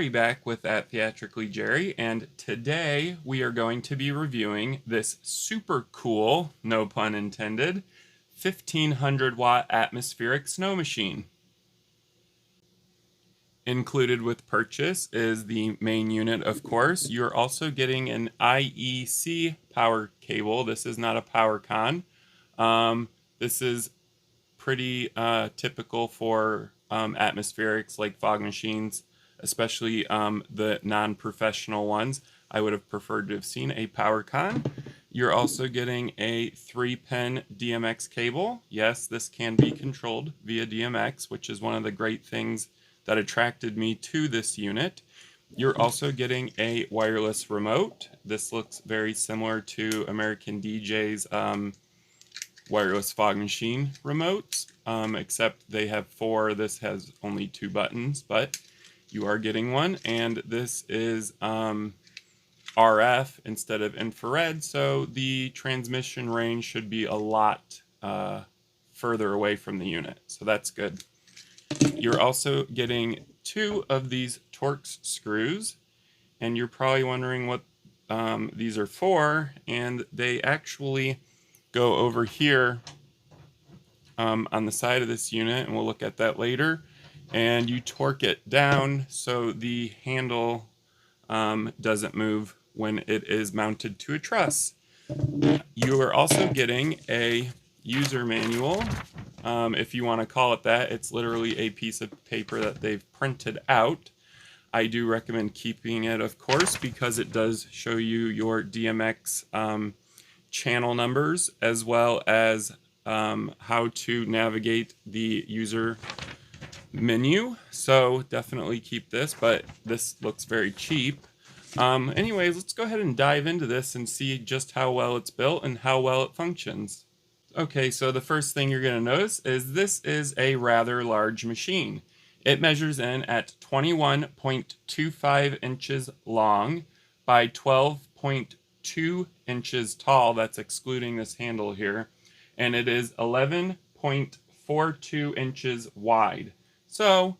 Jerry back with that Theatrically Jerry, and today we are going to be reviewing this super cool, no pun intended, 1500 watt atmospheric snow machine. Included with purchase is the main unit, of course. You're also getting an IEC power cable. This is not a PowerCon. This is pretty typical for atmospherics like fog machines, especially the non-professional ones. I would have preferred to have seen a PowerCon. You're also getting a 3-pin DMX cable. Yes, this can be controlled via DMX, which is one of the great things that attracted me to this unit. You're also getting a wireless remote. This looks very similar to American DJ's wireless fog machine remotes, except they have 4. This has only 2 buttons, but you are getting one, and this is RF instead of infrared, so the transmission range should be a lot further away from the unit, so that's good. You're also getting 2 of these Torx screws, and you're probably wondering what these are for, and they actually go over here on the side of this unit, and we'll look at that later, and you torque it down so the handle doesn't move when it is mounted to a truss. You are also getting a user manual, if you want to call it that. It's literally a piece of paper that they've printed out. I do recommend keeping it, of course, because it does show you your DMX channel numbers, as well as how to navigate the user menu. So definitely keep this, but this looks very cheap. Anyways, let's go ahead and dive into this and see just how well it's built and how well it functions. Okay, so the first thing you're going to notice is this is a rather large machine. It measures in at 21.25 inches long by 12.2 inches tall. That's excluding this handle here. And it is 11.42 inches wide. So,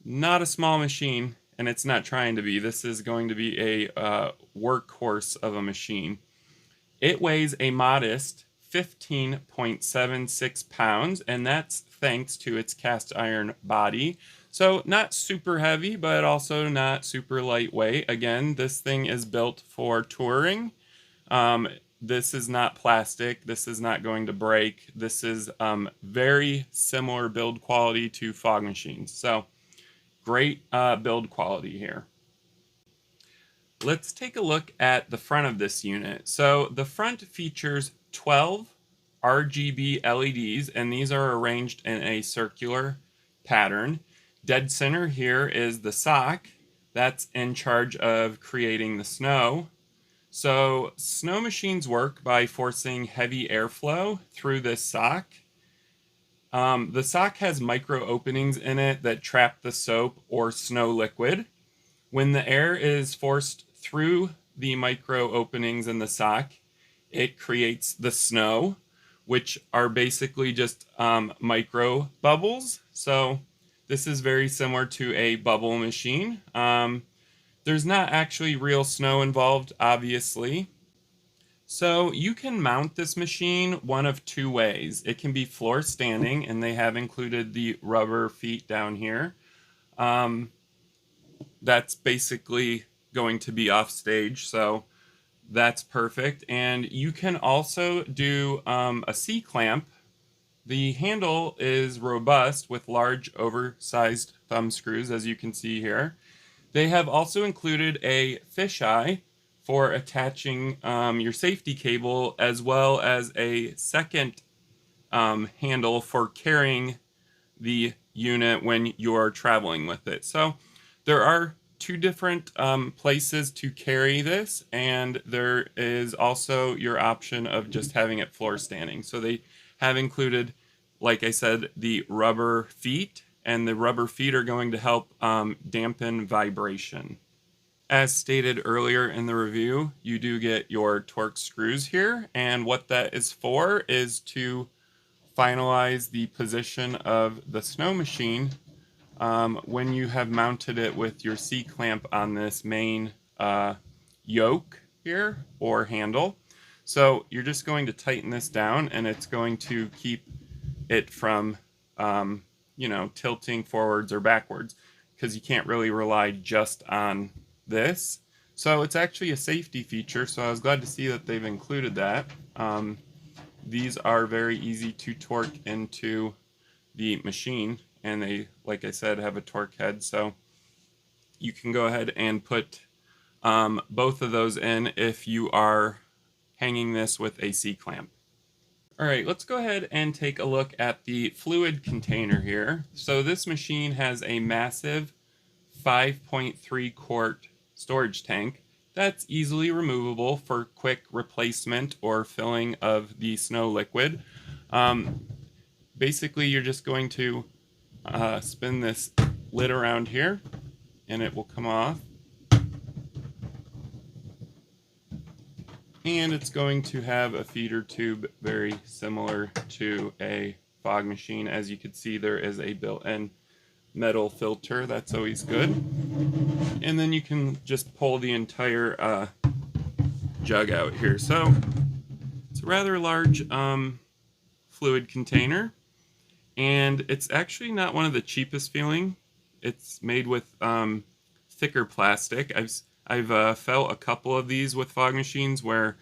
not a small machine, and it's not trying to be. This is going to be a workhorse of a machine. It weighs a modest 15.76 pounds, and that's thanks to its cast iron body. So not super heavy, but also not super lightweight. Again, this thing is built for touring. This is not plastic. This is not going to break. This is very similar build quality to fog machines. So great build quality here. Let's take a look at the front of this unit. So the front features 12 RGB LEDs, and these are arranged in a circular pattern. Dead center here is the sock that's in charge of creating the snow. So snow machines work by forcing heavy airflow through this sock. The sock has micro openings in it that trap the soap or snow liquid. When the air is forced through the micro openings in the sock, it creates the snow, which are basically just micro bubbles. So this is very similar to a bubble machine. There's not actually real snow involved, obviously. So you can mount this machine one of 2 ways. It can be floor standing, and they have included the rubber feet down here. That's basically going to be off stage, so that's perfect. And you can also do a C-clamp. The handle is robust with large oversized thumb screws, as you can see here. They have also included a fisheye for attaching your safety cable, as well as a second handle for carrying the unit when you're traveling with it. So there are 2 different places to carry this, and there is also your option of just having it floor standing. So they have included, like I said, the rubber feet, and the rubber feet are going to help dampen vibration. As stated earlier in the review, you do get your Torx screws here, and what that is for is to finalize the position of the snow machine when you have mounted it with your C-clamp on this main yoke here or handle. So you're just going to tighten this down, and it's going to keep it from you know, tilting forwards or backwards, because you can't really rely just on this. So it's actually a safety feature, so I was glad to see that they've included that. These are very easy to torque into the machine, and they, like I said, have a torque head, so you can go ahead and put both of those in if you are hanging this with a C-clamp. All right, let's go ahead and take a look at the fluid container here. So this machine has a massive 5.3 quart storage tank that's easily removable for quick replacement or filling of the snow liquid. Basically, you're just going to spin this lid around here, and it will come off. And it's going to have a feeder tube very similar to a fog machine. As you can see, there is a built-in metal filter. That's always good. And then you can just pull the entire jug out here. So it's a rather large fluid container, and it's actually not one of the cheapest feeling. It's made with thicker plastic. I've felt a couple of these with fog machines where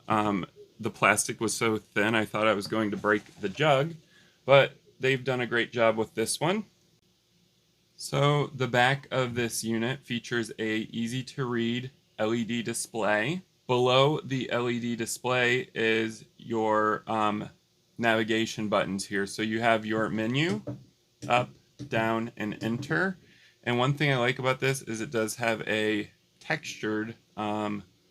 the plastic was so thin I thought I was going to break the jug, but they've done a great job with this one. So the back of this unit features a easy to read LED display. Below the LED display is your navigation buttons here. So you have your menu, up, down, and enter. And one thing I like about this is it does have a textured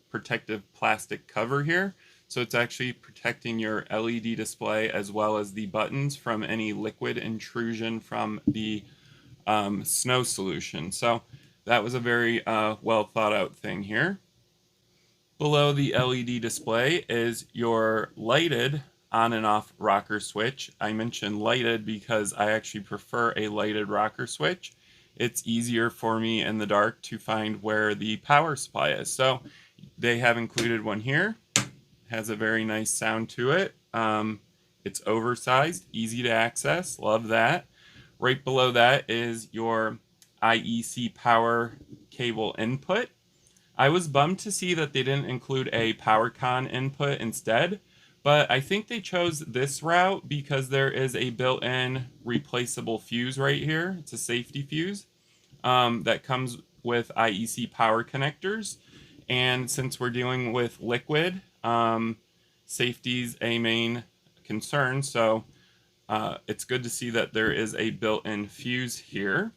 protective plastic cover here, so it's actually protecting your LED display as well as the buttons from any liquid intrusion from the snow solution. So that was a very well thought out thing here. Below the LED display is your lighted on and off rocker switch. I mentioned lighted because I actually prefer a lighted rocker switch. It's easier for me in the dark to find where the power supply is. So they have included one here. It has a very nice sound to it. It's oversized, easy to access. Love that. Right below that is your IEC power cable input. I was bummed to see that they didn't include a PowerCon input instead, but I think they chose this route because there is a built-in replaceable fuse right here. It's a safety fuse that comes with IEC power connectors. And since we're dealing with liquid, safety's a main concern. So it's good to see that there is a built-in fuse here.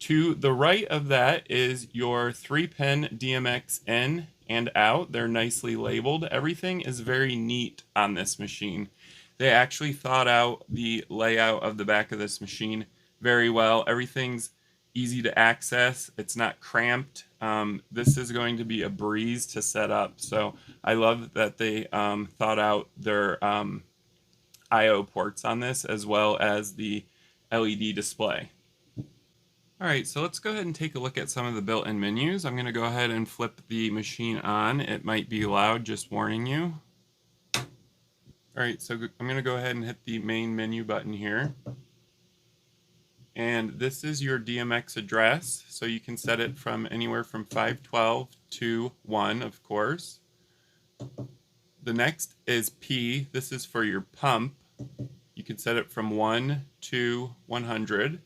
To the right of that is your 3-pin DMX in and out. They're nicely labeled. Everything is very neat on this machine. They actually thought out the layout of the back of this machine very well. Everything's easy to access. It's not cramped. This is going to be a breeze to set up. So I love that they thought out their I/O ports on this as well as the LED display. All right, so let's go ahead and take a look at some of the built-in menus. I'm going to go ahead and flip the machine on. It might be loud, just warning you. All right, so I'm going to go ahead and hit the main menu button here. And this is your DMX address, so you can set it from anywhere from 512 to 1, of course. The next is P. This is for your pump. You can set it from 1 to 100.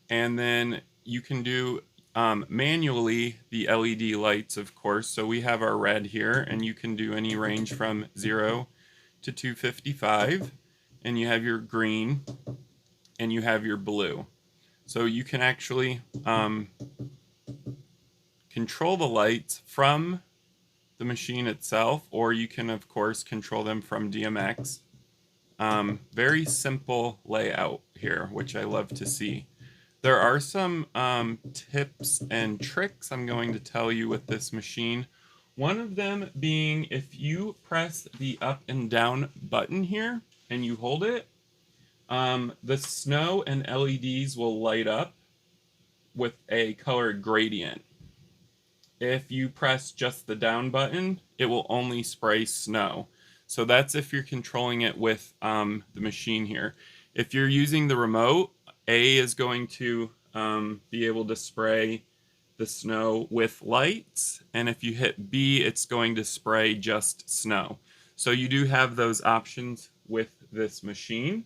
And then you can do manually the LED lights, of course. So we have our red here, and you can do any range from 0 to 255. And you have your green, and you have your blue. So you can actually control the lights from the machine itself, or you can, of course, control them from DMX. Very simple layout here, which I love to see. There are some tips and tricks I'm going to tell you with this machine. One of them being if you press the up and down button here and you hold it, The snow and LEDs will light up with a color gradient. If you press just the down button, it will only spray snow. So that's if you're controlling it with the machine here. If you're using the remote, A is going to be able to spray the snow with lights, and if you hit B, it's going to spray just snow. So you do have those options with this machine.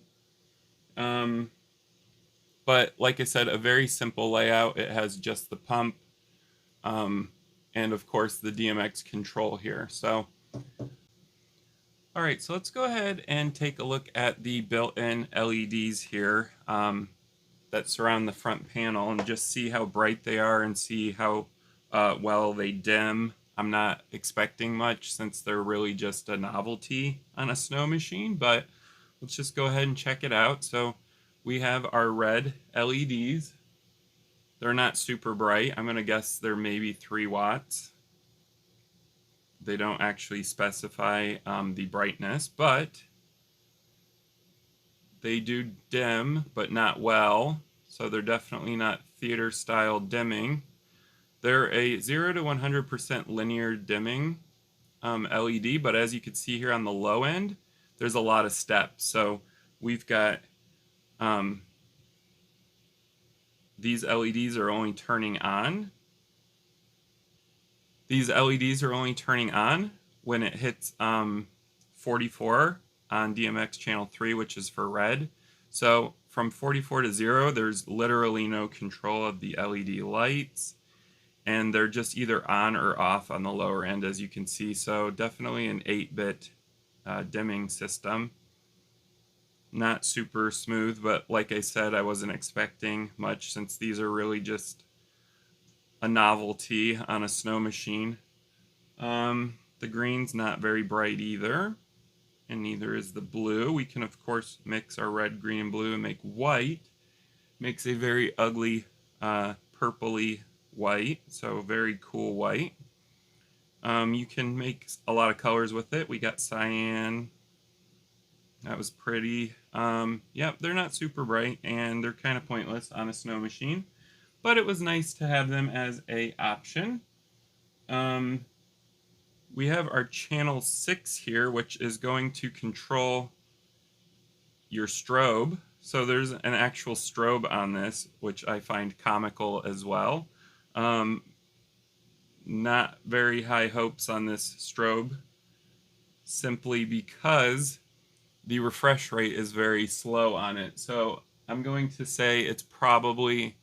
But like I said, a very simple layout. It has just the pump, and of course the DMX control here. So, all right, so let's go ahead and take a look at the built-in LEDs here that surround the front panel and just see how bright they are and see how well they dim. I'm not expecting much since they're really just a novelty on a snow machine, but let's just go ahead and check it out. So we have our red LEDs. They're not super bright. I'm going to guess they're maybe 3 watts. They don't actually specify the brightness, but they do dim, but not well. So they're definitely not theater style dimming. They're a 0 to 100% linear dimming LED, but as you can see here on the low end, there's a lot of steps. So we've got these LEDs are only turning on. These LEDs are only turning on when it hits 44 on DMX channel 3, which is for red. So from 44 to 0, there's literally no control of the LED lights, and they're just either on or off on the lower end, as you can see. So definitely an 8-bit dimming system. Not super smooth, but like I said, I wasn't expecting much since these are really just a novelty on a snow machine. The green's not very bright either, and neither is the blue. We can of course mix our red, green, and blue and make white. Makes a very ugly purpley white, so very cool white. You can make a lot of colors with it. We got cyan. That was pretty. Yep, they're not super bright and they're kind of pointless on a snow machine, but it was nice to have them as a option. We have our channel 6 here, which is going to control your strobe. So there's an actual strobe on this, which I find comical as well. Not very high hopes on this strobe, simply because the refresh rate is very slow on it. So I'm going to say it's probably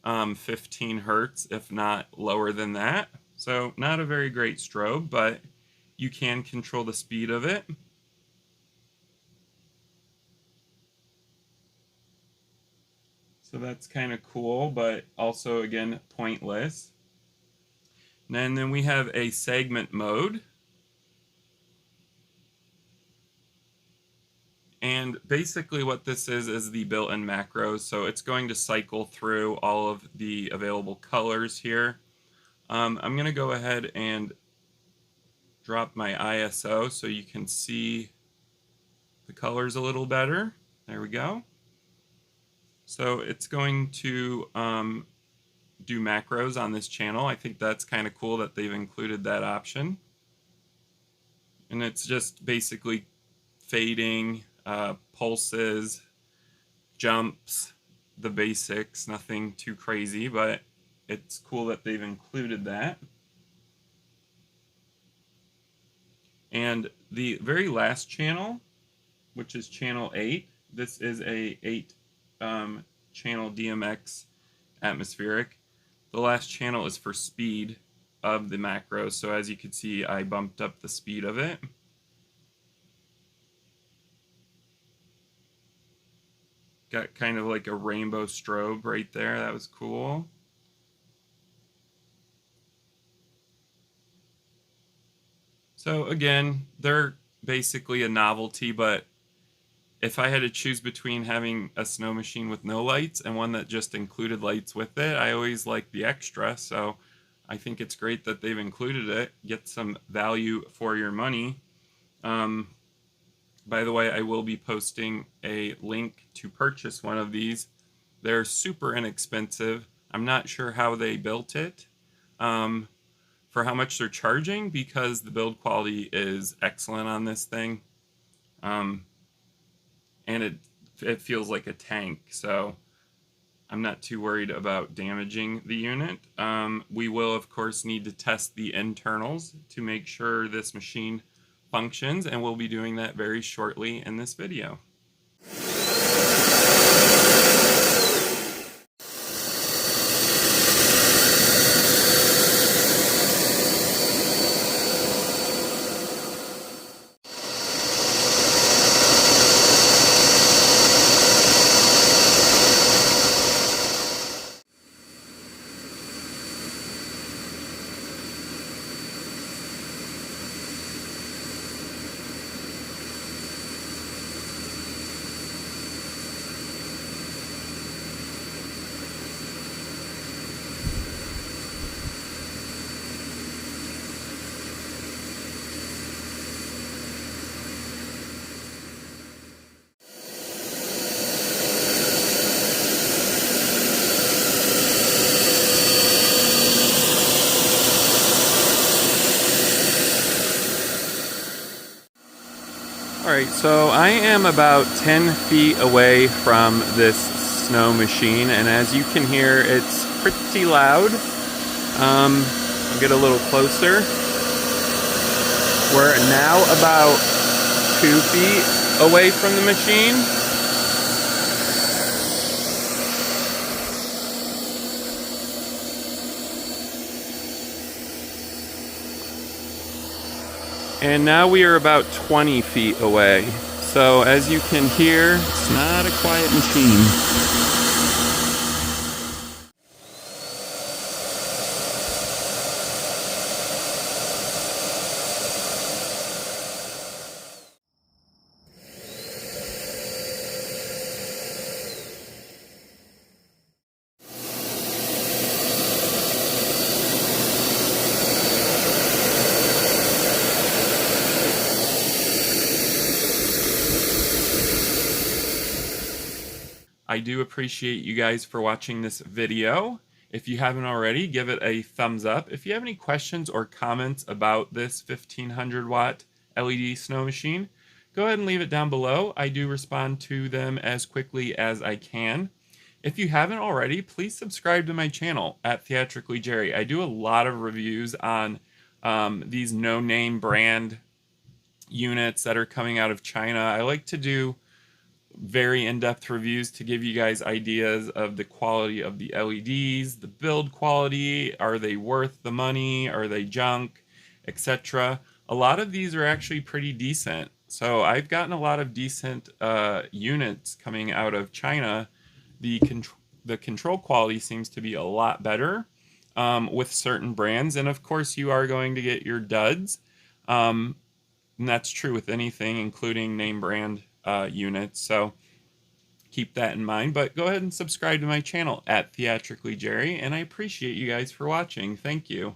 15 hertz, if not lower than that. So not a very great strobe, but you can control the speed of it. So that's kind of cool, but also, again, pointless. And then we have a segment mode. And basically what this is the built-in macros. So it's going to cycle through all of the available colors here. I'm going to go ahead and drop my ISO so you can see the colors a little better. There we go. So it's going to do macros on this channel. I think that's kind of cool that they've included that option. And it's just basically fading, pulses, jumps, the basics, nothing too crazy, but it's cool that they've included that. And the very last channel, which is channel 8, this is a 8 channel DMX atmospheric. The last channel is for speed of the macros, so as you can see, I bumped up the speed of it. Got kind of like a rainbow strobe right there. That was cool. So again, they're basically a novelty, but if I had to choose between having a snow machine with no lights and one that just included lights with it, I always like the extra. So I think it's great that they've included it. Get some value for your money. By the way, I will be posting a link to purchase one of these. They're super inexpensive. I'm not sure how they built it, for how much they're charging, because the build quality is excellent on this thing. And it feels like a tank, so I'm not too worried about damaging the unit. We will, of course, need to test the internals to make sure this machine functions, and we'll be doing that very shortly in this video. Alright, so I am about 10 feet away from this snow machine, and as you can hear, it's pretty loud. I'll get a little closer. We're now about 2 feet away from the machine. And now we are about 20 feet away. So as you can hear, it's not a quiet machine. I do appreciate you guys for watching this video. If you haven't already, give it a thumbs up. If you have any questions or comments about this 1500 watt LED snow machine, go ahead and leave it down below. I do respond to them as quickly as I can. If you haven't already, please subscribe to my channel at Theatrically Jerry. I do a lot of reviews on these no-name brand units that are coming out of China. I like to do very in-depth reviews to give you guys ideas of the quality of the LEDs, the build quality, are they worth the money, are they junk, etc. A lot of these are actually pretty decent. So I've gotten a lot of decent units coming out of China. The control quality seems to be a lot better with certain brands, and of course you are going to get your duds. And that's true with anything, including name brand units, so keep that in mind. But go ahead and subscribe to my channel at Theatrically Jerry, and I appreciate you guys for watching. Thank you.